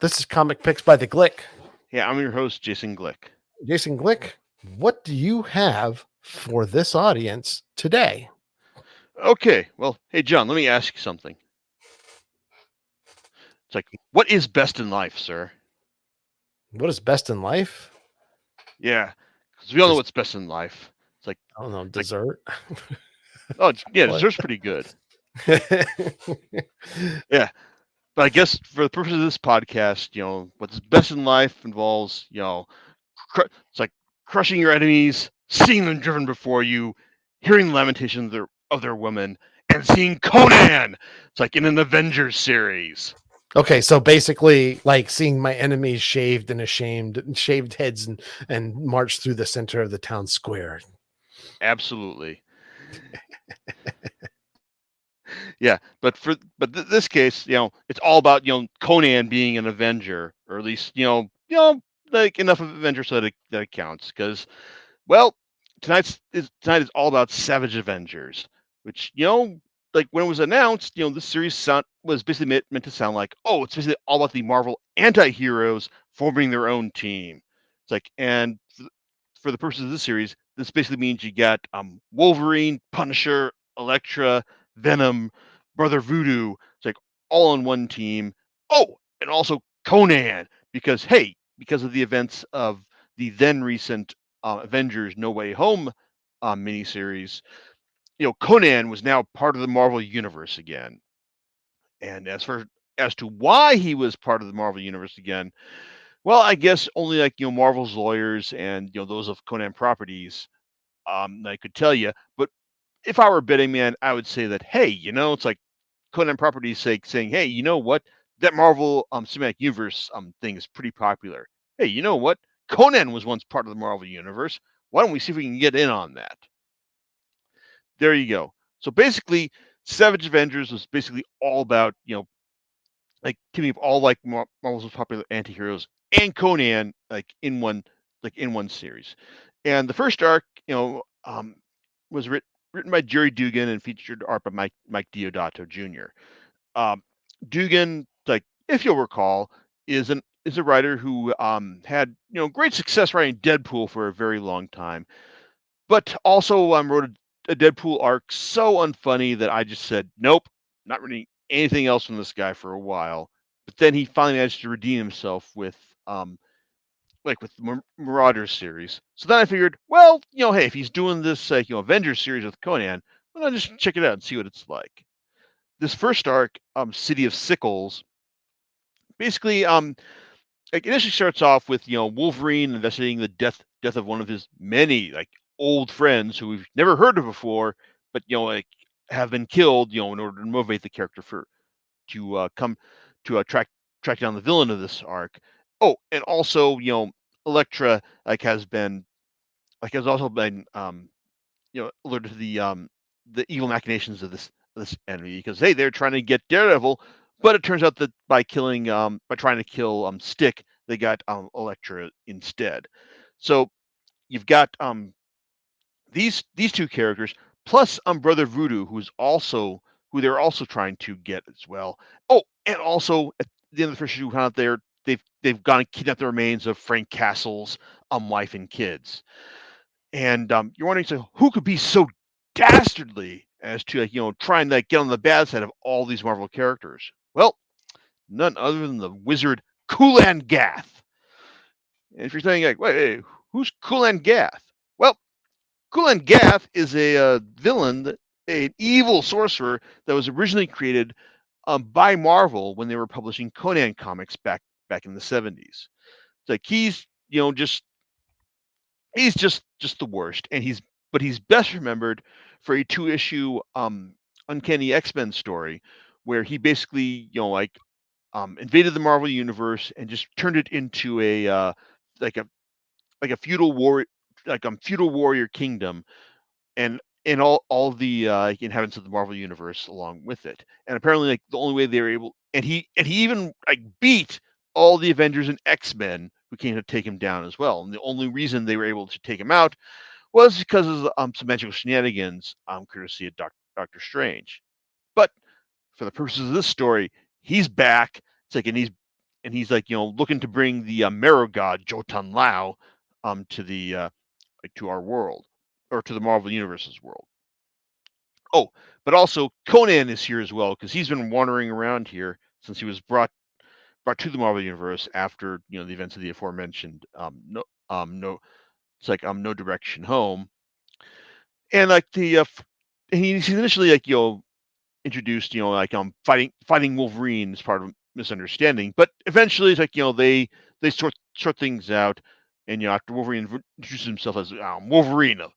This is Comic Picks by the Glick. Yeah, I'm your host, Jason Glick. Jason Glick, what do you have for this audience today? Okay, well, hey, John, let me ask you something. It's like, what is best in life, sir? What is best in life? Yeah, because we all know what's best in life. It's like, I don't know, like dessert. yeah, What? dessert's pretty good. Yeah, but I guess for the purpose of this podcast, what's best in life involves, it's like crushing your enemies, seeing them driven before you, hearing the lamentations of their women, and seeing Conan. It's like in an Avengers series. Okay, so basically, like seeing my enemies shaved and ashamed, shaved heads, and march through the center of the town square. Absolutely. Yeah, but this case, it's all about Conan being an Avenger, or at least like enough of Avenger so that it counts. Because well, tonight is all about Savage Avengers, which like when it was announced, this series was basically meant to sound like, oh, it's basically all about the Marvel anti-heroes forming their own team. It's like, and for the purposes of this series, this basically means you got Wolverine, Punisher, Elektra, Venom, Brother Voodoo. It's like all on one team. Oh, and also Conan, because hey, because of the events of the then recent Avengers No Way Home miniseries, Conan was now part of the Marvel universe again. And as to why he was part of the Marvel universe again, well, I guess only like Marvel's lawyers and those of Conan properties I could tell you. But if I were a betting man, I would say that hey, it's like Conan properties saying, hey, you know what, that Marvel cinematic universe thing is pretty popular. Hey, you know what, Conan was once part of the Marvel universe. Why don't we see if we can get in on that? There you go. So basically, Savage Avengers was basically all about like teaming up all like Marvel's most popular anti-heroes and Conan like in one series. And the first arc, was written by Jerry Dugan and featured art by Mike Diodato Jr. Um, Dugan, like if you'll recall, is a writer who had great success writing Deadpool for a very long time, but also wrote a Deadpool arc so unfunny that I just said nope, not reading anything else from this guy for a while. But then he finally managed to redeem himself with with the Marauders series. So then I figured, well, hey, if he's doing this Avengers series with Conan, well, I'll just check it out and see what it's like. This first arc, City of Sickles, basically like initially starts off with Wolverine investigating the death of one of his many like old friends who we've never heard of before, but like have been killed in order to motivate the character for to come to track down the villain of this arc. Oh, and also Elektra has also been alerted to the evil machinations of this enemy, because hey, they're trying to get Daredevil, but it turns out that by trying to kill Stick, they got Elektra instead. So you've got these two characters plus Brother Voodoo, who they're also trying to get as well. Oh, and also at the end of the first issue, out there they've gone and kidnapped the remains of Frank Castle's wife and kids. And you're wondering, so who could be so dastardly as to try and like get on the bad side of all these Marvel characters? Well, none other than the wizard Kulan Gath. And if you're saying like, wait, who's Kulan Gath? Well, Kulan Gath is a villain, an evil sorcerer that was originally created by Marvel when they were publishing Conan comics back in the 70s. It's like he's just the worst, and he's best remembered for a 2-issue Uncanny X-Men story where he basically invaded the Marvel universe and just turned it into a like a feudal war feudal warrior kingdom, and all the inhabitants of the Marvel universe along with it. And apparently, like the only way they were able, and he even like beat all the Avengers and X-Men who came to take him down as well. And the only reason they were able to take him out was because of some magical shenanigans, courtesy of Doctor Strange. But for the purposes of this story, he's back. It's like, and and he's like looking to bring the marrow god Jotun Lao to the to our world, or to the Marvel Universe's world. Oh, but also Conan is here as well because he's been wandering around here since he was brought to the Marvel Universe after the events of the aforementioned no it's like No Direction Home, and like he's initially like introduced like fighting Wolverine as part of misunderstanding, but eventually it's like they sort things out, and after Wolverine introduces himself as Wolverine of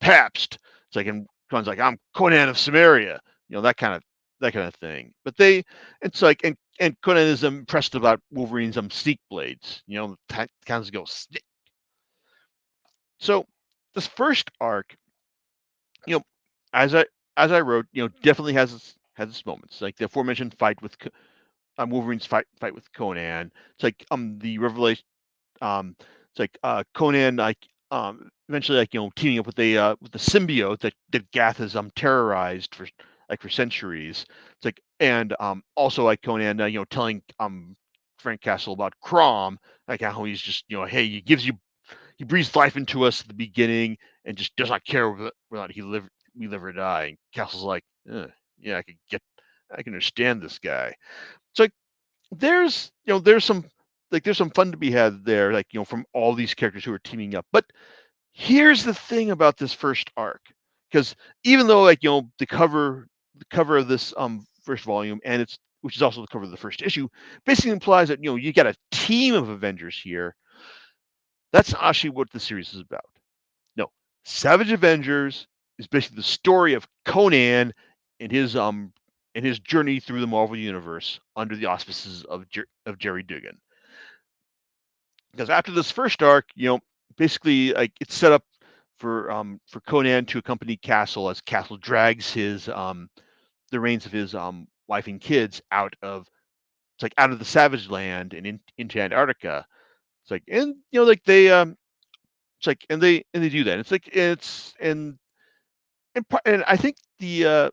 Pabst, it's like, and Conan's like, I'm Conan of Samaria, that kind of thing. But it's like, and Conan is impressed about Wolverine's sneak blades, kind of go snick. So this first arc, you know, as I wrote, definitely has its moments, like the aforementioned fight with Wolverine's fight with Conan. It's like the revelation. It's like Conan like eventually like teaming up with the symbiote that Gath has terrorized for centuries. It's like, and also like Conan telling Frank Castle about Crom, like how he's just hey, he breathes life into us at the beginning and just does not care whether or not we live or die. And Castle's like, yeah, I can understand this guy. It's like there's some fun to be had there, like from all these characters who are teaming up. But here's the thing about this first arc, because even though like the cover of this first volume, and it's which is also the cover of the first issue, basically implies that you got a team of Avengers here. That's not actually what the series is about. No, Savage Avengers is basically the story of Conan and his journey through the Marvel universe under the auspices of Jerry Dugan. Because after this first arc, basically like it's set up for Conan to accompany Castle as Castle drags the reins of his wife and kids out of the Savage Land and into Antarctica. It's like, and like they it's like, and they do that. It's like and I think the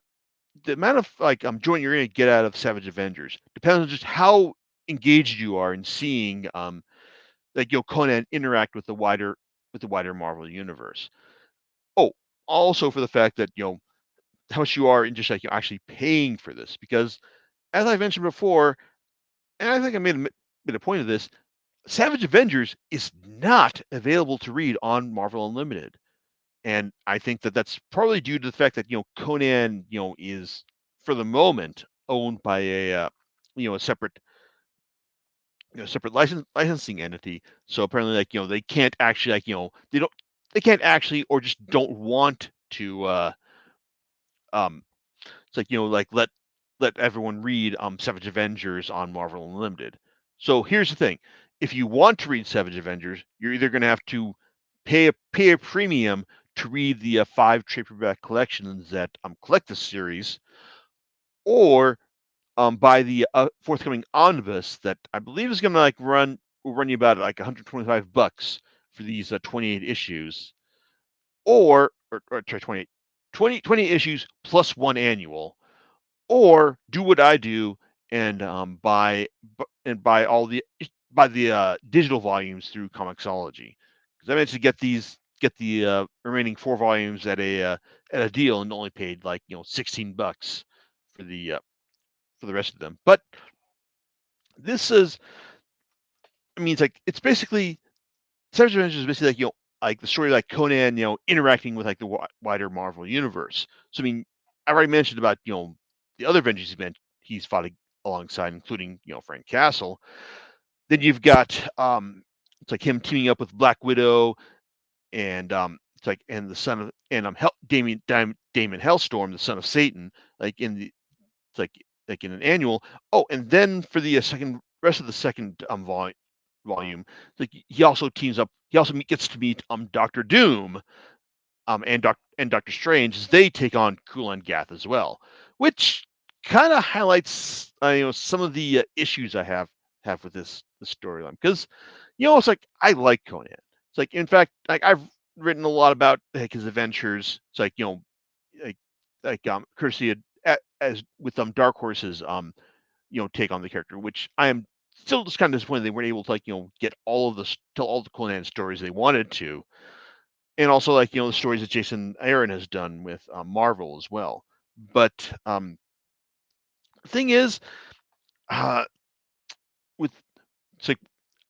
amount of like joint you're gonna get out of Savage Avengers depends on just how engaged you are in seeing like Conan interact with the wider Marvel universe. Oh, also for the fact that how much you are in just like actually paying for this, because as I mentioned before, and I think I made a point of this, Savage Avengers is not available to read on Marvel Unlimited. And I think that that's probably due to the fact that Conan is for the moment owned by a separate separate licensing entity. So apparently, like they can't actually like they can't actually, or just don't want to um it's like like let everyone read Savage Avengers on Marvel Unlimited. So here's the thing: if you want to read Savage Avengers, you're either going to have to pay a premium to read the 5 trade paperback collections that collect this series, or buy the forthcoming omnibus that I believe is going to like will run you about like $125 for these 28 issues, or try 20 issues plus one annual, or do what I do and buy all the digital volumes through Comixology, because I managed to get the remaining 4 volumes at a deal and only paid like $16 for the rest of them. But this is, I mean, it's basically Savage Avengers is basically like like the story like Conan interacting with like the wider Marvel universe. So I mean, I already mentioned about the other Avengers he's fought alongside, including Frank Castle. Then you've got it's like him teaming up with Black Widow, and it's like, and the son of, and Damon Hellstorm, the son of Satan, like in the it's like in an annual. Oh, and then for the second rest of the second volume, like he also teams up. He also gets to meet Doctor Doom, and Doctor Strange as they take on Kulan Gath as well, which kind of highlights some of the issues I have with this storyline, because it's like I like Conan. It's like, in fact, like I've written a lot about like his adventures. It's like like courtesy as with Dark Horse's take on the character, which I am still just kind of disappointed they weren't able to like get all of the tell all the Conan stories they wanted to, and also like the stories that Jason Aaron has done with Marvel as well. But the thing is, uh, with it's like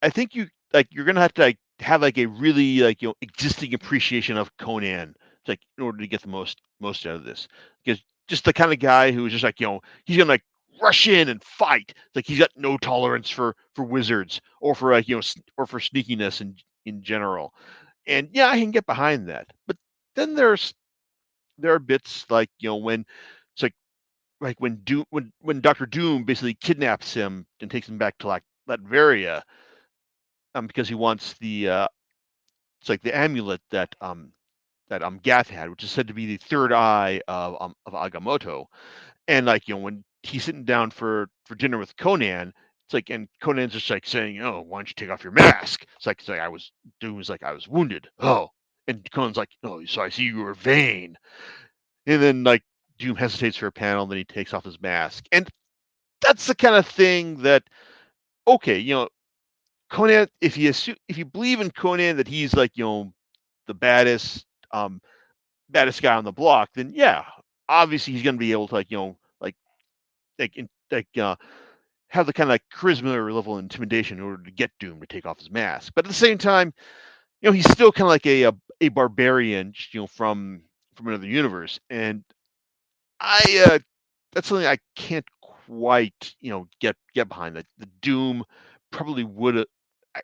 I think you're gonna have to like have like a really like existing appreciation of Conan, like in order to get the most out of this, because just the kind of guy who's just like he's gonna like rush in and fight, like he's got no tolerance for wizards or for like or for sneakiness in general, and yeah, I can get behind that, but then there are bits like when it's like when Doom when Doctor Doom basically kidnaps him and takes him back to like Latveria, because he wants the it's like the amulet that Gath had, which is said to be the third eye of Agamotto. And like when he's sitting down for dinner with Conan, it's like, and Conan's just like saying, "Oh, why don't you take off your mask?" It's like I was Doom was like I was wounded. Oh, and Conan's like, "Oh, so I see you were vain." And then like Doom hesitates for a panel, then he takes off his mask, and that's the kind of thing that okay, Conan, if you believe in Conan that he's like the um baddest guy on the block, then yeah, obviously he's gonna be able to like have the kind of like charisma or level of intimidation in order to get Doom to take off his mask. But at the same time, he's still kind of like a barbarian, from another universe, and I that's something I can't quite get behind. That the Doom probably would.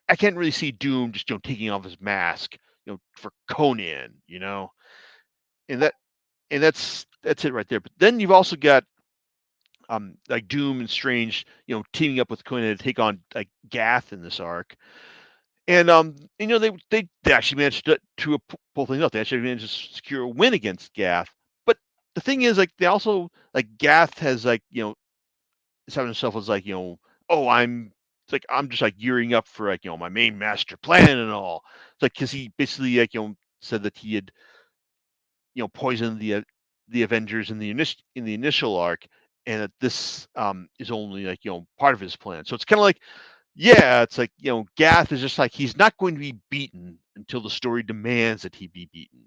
I can't really see Doom just taking off his mask for Conan, and that's it right there. But then you've also got like Doom and Strange teaming up with Conan to take on like Gath in this arc, and they actually managed to pull things up. They actually managed to secure a win against Gath. But the thing is, like they also like Gath has like Seven himself was like, oh, it's like I'm just like gearing up for like my main master plan and all. It's like because he basically like said that he had poisoned the Avengers in the initial arc, and that this is only like part of his plan. So it's kind of like yeah, it's like Gath is just like he's not going to be beaten until the story demands that he be beaten,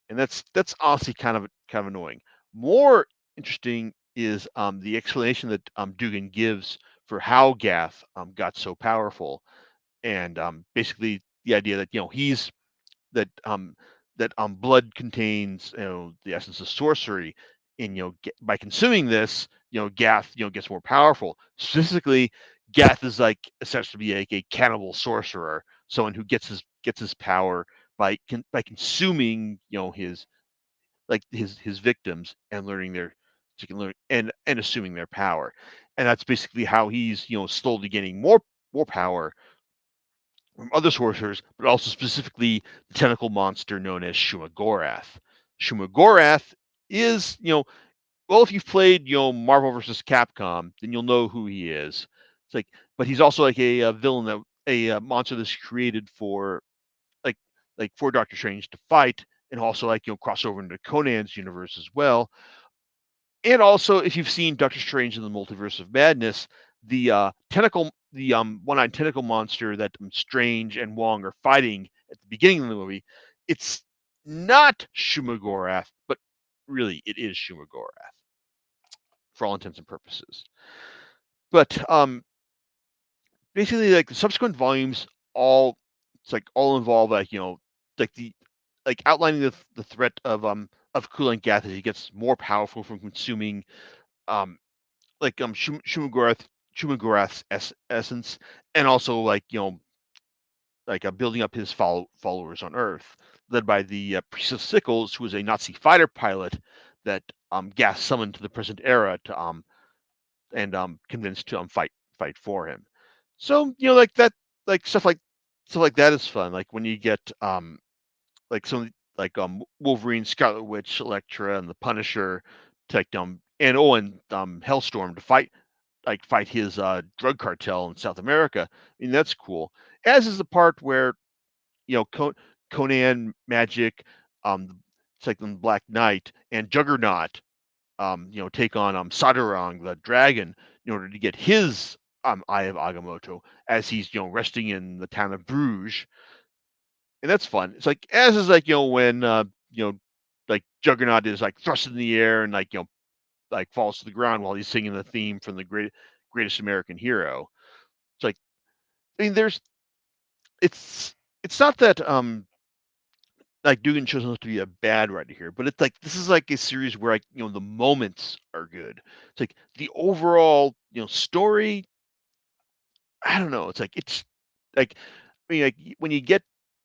and that's honestly kind of annoying. More interesting is the explanation that Dugan gives for how Gath got so powerful, and basically the idea that he's that blood contains the essence of sorcery, and by consuming this, Gath gets more powerful. Specifically, Gath is like essentially like a cannibal sorcerer, someone who gets his power by consuming his victims and learning their so he can learn and assuming their power, and that's basically how he's slowly gaining more power from other sorcerers, but also specifically the tentacle monster known as Shumagorath. Shumagorath is well, if you've played Marvel versus Capcom, then you'll know who he is. It's like, but he's also like a villain that a monster that's created like for Doctor Strange to fight, and also like cross over into Conan's universe as well. And also, if you've seen Doctor Strange in the Multiverse of Madness, the one-eyed tentacle monster that Strange and Wong are fighting at the beginning of the movie, it's not Shumagorath, but really it is Shumagorath for all intents and purposes. But basically, like the subsequent volumes, all it's like all involve like like the like outlining the threat of Kulan Gath as he gets more powerful from consuming um like Shumagorath's essence, and also like like building up his followers on Earth, led by the Priest of Sickles, who was a Nazi fighter pilot that Gath summoned to the present era to and convinced to fight for him. So like that, like stuff like that is fun. Like when you get like some like Wolverine, Scarlet Witch, Elektra, and the Punisher to like and Hellstorm to fight his drug cartel in South America. I mean, that's cool. As is the part where Conan, Magic, it's like the Black Knight and Juggernaut, take on Sadarang the dragon in order to get his Eye of Agamotto as he's resting in the town of Bruges, and that's fun. It's like as is like when like Juggernaut is like thrust in the air and like falls to the ground while he's singing the theme from the greatest American hero. It's like I mean there's it's not that like Dugan shows himself to be a bad writer here, but it's like this is like a series where like the moments are good. It's like the overall story. I don't know. It's like I mean like when you get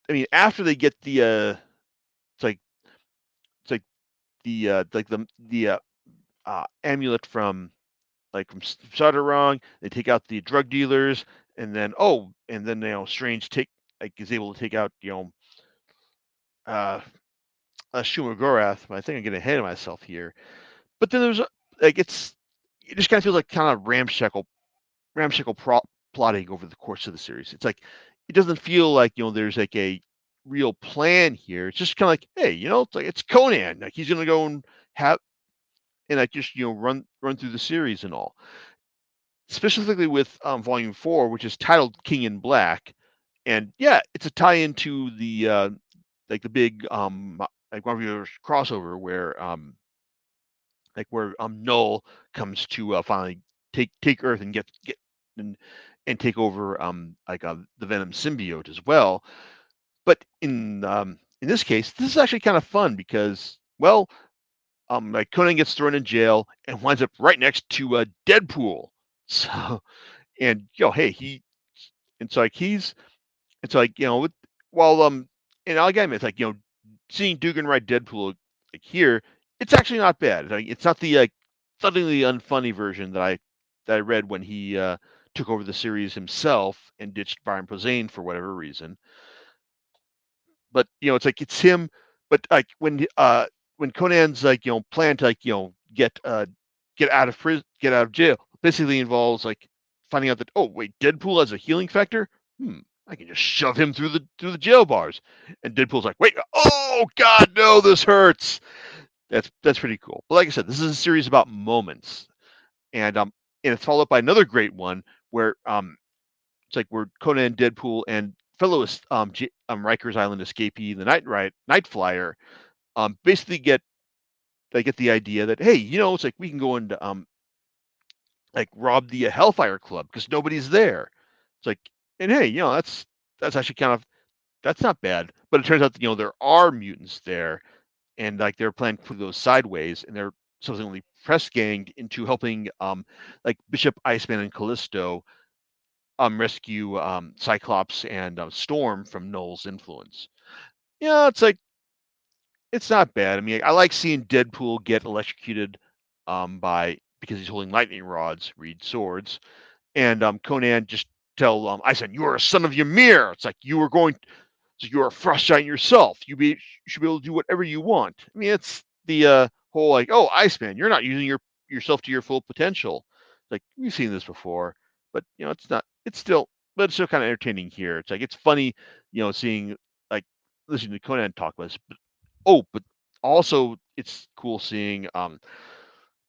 I mean after they get it's like it's like the amulet from Soderong. They take out the drug dealers, and then Strange is able to take out uh, Shumagorath. I think I'm getting ahead of myself here. But then there's it just kind of feels like kind of plotting over the course of the series. It's like it doesn't feel like there's like a real plan here. It's just kind of like hey, it's like it's Conan. Like he's gonna go and have and like just run through the series and all. Specifically with Volume 4, which is titled King in Black, and yeah, it's a tie-in to the like the big like Marvel crossover where Null comes to finally take Earth and get and and take over the Venom symbiote as well. But in this case, this is actually kind of fun because like Conan gets thrown in jail and winds up right next to Deadpool. So and hey, it's like it's like while and I'll admit, it's like seeing Dugan write Deadpool like here, it's actually not bad. Like, it's not the suddenly unfunny version that I read when he took over the series himself and ditched Brian Posehn for whatever reason. But it's like it's him. But like when Conan's like plan to like get out of prison, get out of jail, basically involves like finding out that oh wait, Deadpool has a healing factor. I can just shove him through the jail bars. And Deadpool's like, wait, oh God, no, this hurts. That's pretty cool. But like I said, this is a series about moments, and it's followed by another great one where it's like where Conan, Deadpool, and fellow Rikers Island escapee, the Night Flyer, basically get the idea that hey, it's like we can go and like rob the Hellfire Club because nobody's there. It's like, and hey, that's actually kind of that's not bad. But it turns out that there are mutants there, and like they're planning to go sideways, and they're subsequently press ganged into helping like Bishop, Iceman, and Callisto rescue Cyclops and Storm from Null's influence. It's like it's not bad. I mean, I like seeing Deadpool get electrocuted by because he's holding lightning rods, read swords, and Conan just tell I said you are a son of Ymir. It's like you are a frost giant yourself. You should be able to do whatever you want. I mean, it's the whole like, oh, Iceman, you're not using yourself to your full potential. Like we've seen this before, but it's not. But it's still kind of entertaining here. It's like it's funny, seeing like listening to Conan talk about this. But also it's cool seeing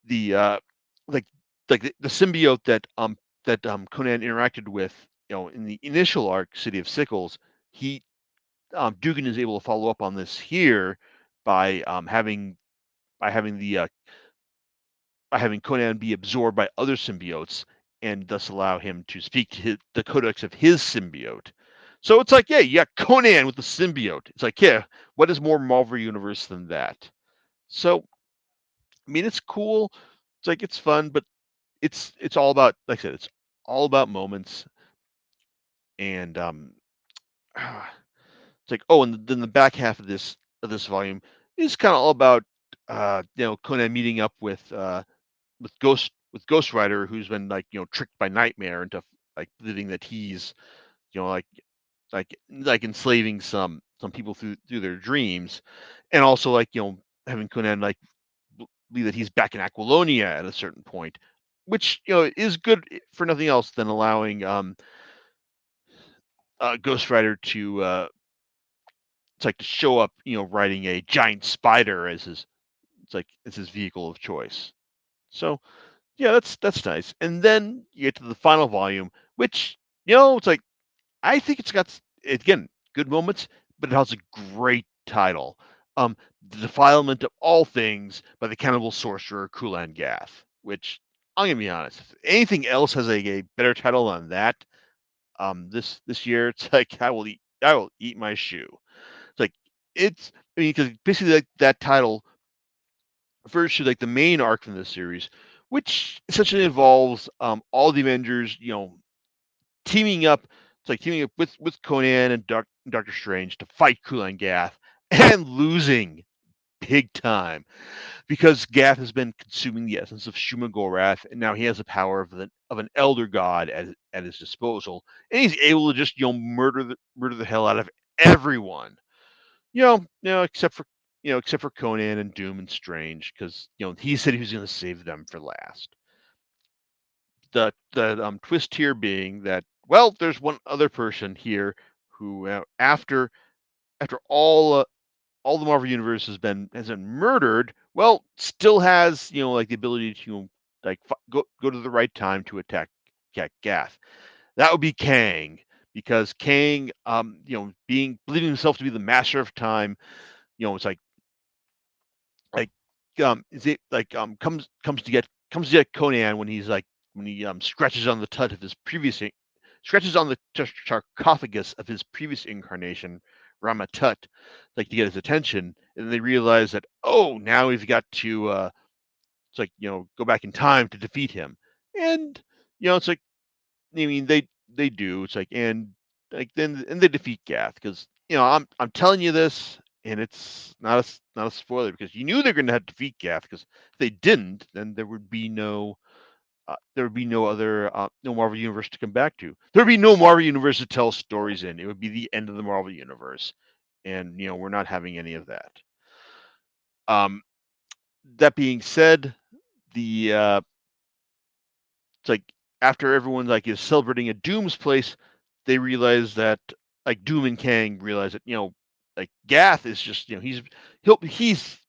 the like the symbiote that Conan interacted with, in the initial arc, City of Sickles. He Dugan is able to follow up on this here by having the by having Conan be absorbed by other symbiotes and thus allow him to speak to the codex of his symbiote. So it's like, yeah, you got Conan with the symbiote. It's like, yeah, what is more Marvel Universe than that? So, I mean, it's cool. It's like it's fun, but it's all about, like I said, it's all about moments. And it's like, oh, and then the back half of this volume is kind of all about Conan meeting up with Ghost Rider, who's been like tricked by Nightmare into like believing that he's you know like like enslaving some people through their dreams, and also like having Conan like believe that he's back in Aquilonia at a certain point, which is good for nothing else than allowing Ghost Rider to it's like to show up riding a giant spider as his it's his vehicle of choice. So yeah, that's nice. And then you get to the final volume, which it's like I think it's got again good moments, but it has a great title. The Defilement of All Things by the Cannibal Sorcerer Kulan Gath. Which I'm gonna be honest, if anything else has a better title than that, this year, it's like I will eat my shoe. It's like it's I mean because basically like that title refers to like the main arc from this series, which essentially involves all the Avengers, teaming up. It's like teaming up with Conan and Doctor Strange to fight Kulan Gath and losing big time because Gath has been consuming the essence of Shuma Gorath, and now he has the power of an elder god at his disposal, and he's able to just murder the hell out of everyone. Except for except for Conan and Doom and Strange, because he said he was going to save them for last. The twist here being that there's one other person here who after all the Marvel universe has been murdered, still has like the ability to like go to the right time to attack Gath. That would be Kang, because Kang, being believing himself to be the master of time, it's like is it like comes to get Conan when he scratches on the tut of his scratches on the sarcophagus of his previous incarnation, Ramatut, like to get his attention, and they realize that now we've got to it's like go back in time to defeat him, and it's like I mean they do it's like and they defeat Gath because I'm telling you this, and it's not a spoiler because you knew they're going to have to defeat Gath, because if they didn't, then there would be no other no Marvel universe to come back to. There would be no Marvel universe to tell stories in. It would be the end of the Marvel universe, and we're not having any of that. Um, that being said, the it's like after everyone like is celebrating at Doom's place, they realize that like Doom and Kang realize that like Gath is just he's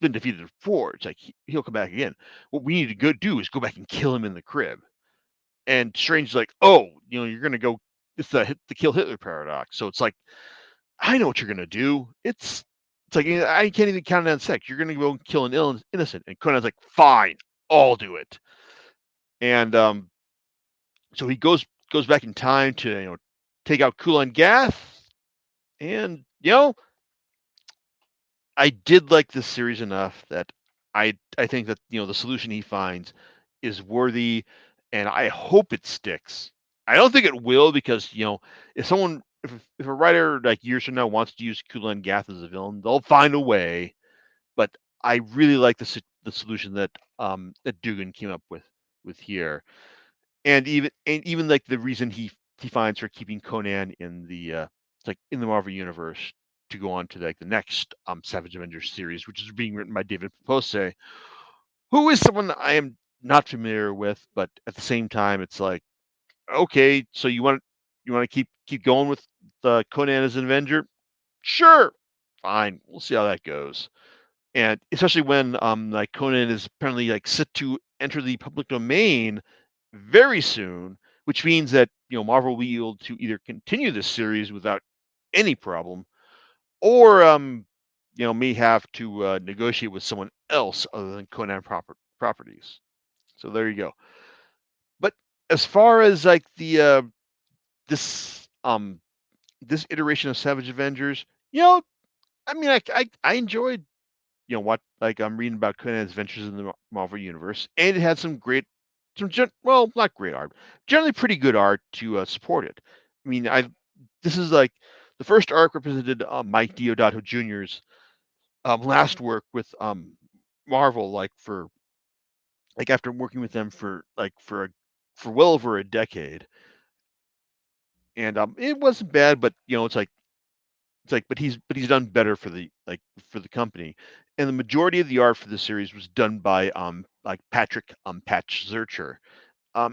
been defeated before. It's like he'll come back again. What we need to go do is go back and kill him in the crib. And Strange's like, oh, you're gonna go. It's the kill Hitler paradox. So it's like, I know what you're gonna do. It's like I can't even count it on sex. You're gonna go and kill an innocent. And Conan's like, fine, I'll do it. And so he goes back in time to take out Kulan Gath, and I did like this series enough that I think that the solution he finds is worthy, and I hope it sticks. I don't think it will, because if a writer like years from now wants to use Kulan Gath as a villain, they'll find a way. But I really like the solution that Dugan came up with here, and even like the reason he finds for keeping Conan in the like in the Marvel universe to go on to like the next Savage Avengers series, which is being written by David Pose, who is someone that I am not familiar with, but at the same time, it's like, okay, so you want to keep going with Conan as an Avenger? Sure, fine, we'll see how that goes. And especially when like Conan is apparently like set to enter the public domain very soon, which means that Marvel will be able to either continue this series without any problem, or may have to negotiate with someone else other than Conan properties. So there you go. But as far as like the this this iteration of Savage Avengers, I mean, I enjoyed what like I'm reading about Conan's adventures in the Marvel universe, and it had some not great art, generally pretty good art to support it. I mean, I this is like the first arc represented Mike Diodato Jr.'s last work with Marvel, like after working with them for well over a decade, and it wasn't bad, but but he's done better for the company, and the majority of the art for the series was done by like Patrick Patch Zurcher.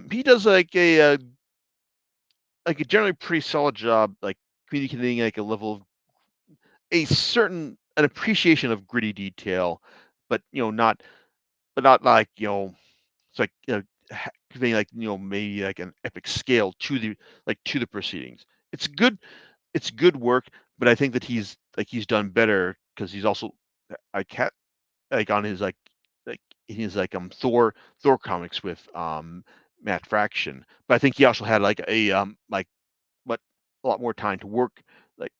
He does like a generally pretty solid job, like communicating like an appreciation of gritty detail, but not like it's like conveying like maybe like an epic scale to the proceedings. It's good. It's good work, but I think that he's done better because he's also I cat like on his like in his Thor comics with Matt Fraction. But I think he also had like what a lot more time to work like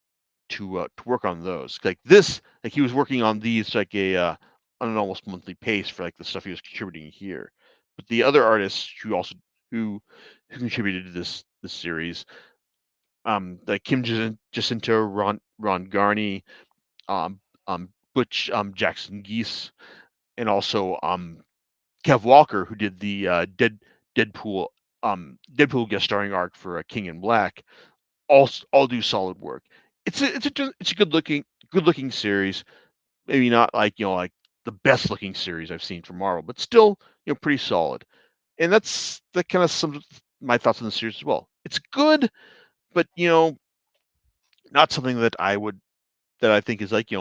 to work on those. Like this, like he was working on these like on an almost monthly pace for like the stuff he was contributing here. But the other artists who who contributed to this series, like Jacinto, Ron Garney, um, Butch Jackson Geese, and also Kev Walker, who did the Deadpool Deadpool guest starring arc for King in Black, all do solid work. It's a good looking series. Maybe not like like the best looking series I've seen from Marvel, but still pretty solid. And that's that kind of some my thoughts on the series as well. It's good, but not something that I think is like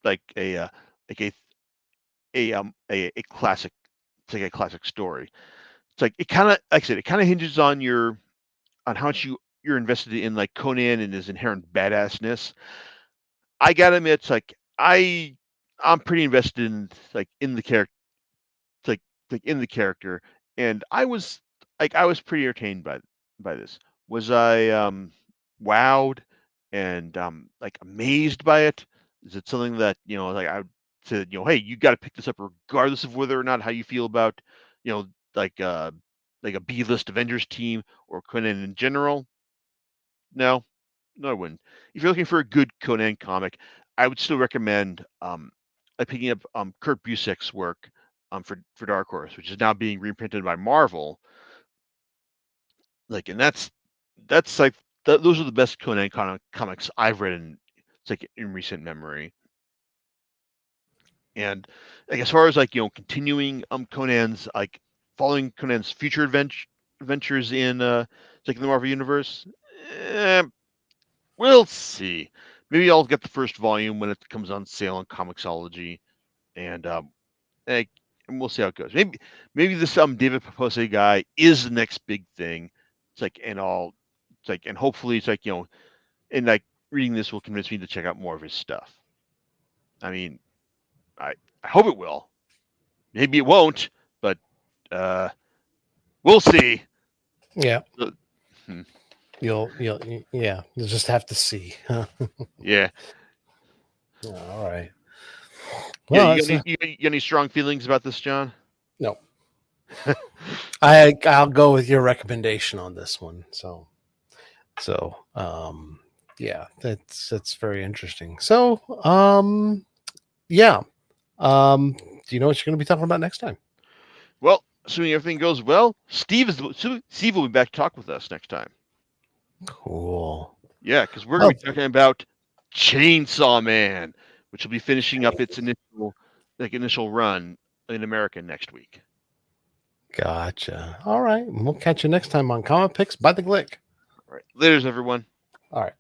like like a classic. It's like a classic story. It's like it kind of like I said, it kind of hinges on on how much you're invested in like Conan and his inherent badassness. I gotta admit, it's like I'm pretty invested in in the character, like in the character, and I was pretty entertained by this. Was I wowed and like amazed by it? Is it something that like I would say, hey, you got to pick this up regardless of whether or not how you feel about you know like uh like a B-list Avengers team or Conan in general? No, no, I wouldn't. If you're looking for a good Conan comic, I would still recommend like picking up Kurt Busiek's work for Dark Horse, which is now being reprinted by Marvel. Like, and that's like those are the best Conan comics I've read in it's like in recent memory. And like as far as like continuing Conan's like following Conan's future adventures in like in the Marvel universe, eh, we'll see. Maybe I'll get the first volume when it comes on sale on Comixology, and eh, and we'll see how it goes. Maybe this David Papose guy is the next big thing. It's like it's like and hopefully it's like and like reading this will convince me to check out more of his stuff. I mean, I I hope it will. Maybe it won't, but uh, we'll see. Yeah. Uh, hmm, Yeah, you'll just have to see. Huh? yeah, All right. yeah. Well, that's You got any strong feelings about this, John? no. I'll go with your recommendation on this one. So yeah, that's very interesting. So yeah. Do you know what you're going to be talking about next time? Well, assuming everything goes well, Steve will be back to talk with us next time. Cool. Yeah, because we're going Well, to be talking about Chainsaw Man, which will be finishing up its initial run in America next week. gotcha. All right. We'll catch you next time on Comic Picks by the Glick. All right, later's everyone. All right.